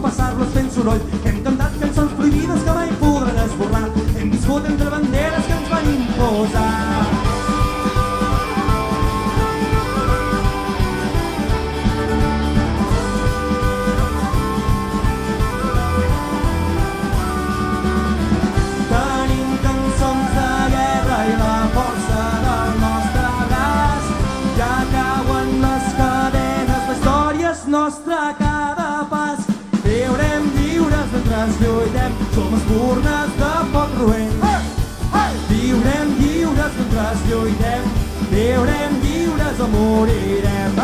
passar-los fent soroll. Hem cantat cançons prohibides que mai podran esborrar. Hem viscut entre banderes que ens van imposar. Nostre a cada pas, viurem lliures mentre lluitem, som espurnes de foc roent. Viurem lliures mentre lluitem, viurem lliures o morirem.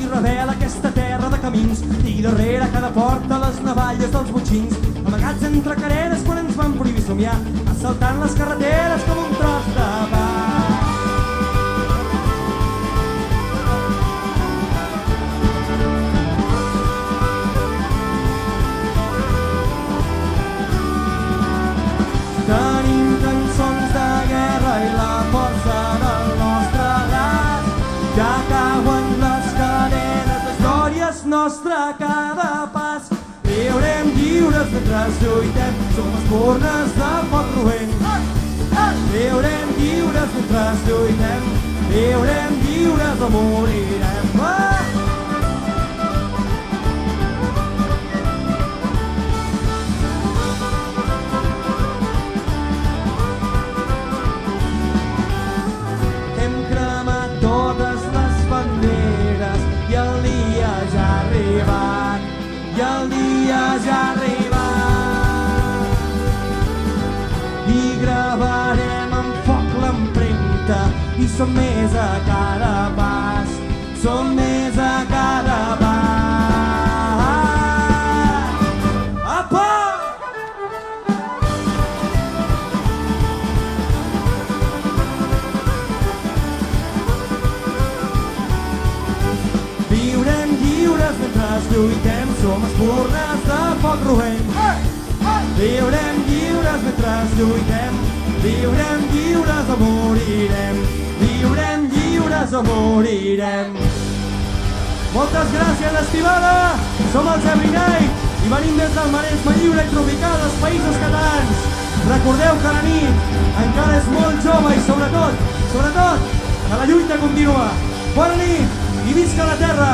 Revela aquesta terra de camins i darrere cada porta les navalles dels botxins, amagats entre careres quan ens van prohibir somiar, assaltant les carreteres com un tros de pa. Tenim cançons de guerra i la força del nostre gas, ja cauen les cadenes, la història és nostra a cada pas. Viurem lliures mentre lluitem, som espurnes de foc roent. Viurem lliures mentre lluitem, viurem lliures o morirem. Hem cremat totes les banderes i el dia ja ha arribat, i el dia ja ha arribat. I gravarem amb foc l'empremta i som més a cada pas, som més a cada pas. Apa! Viurem lliures mentre lluitem, som espurnes de foc roent. Viurem lliures mentre lluitem, viurem lliures o morirem, viurem lliures o morirem. Moltes gràcies, estimada! Som els Every Night i venim des del Maresme lliure i tropical dels Països Catalans. Recordeu que la nit encara és molt jove i sobretot, que la lluita continua. Bona nit i visca la terra!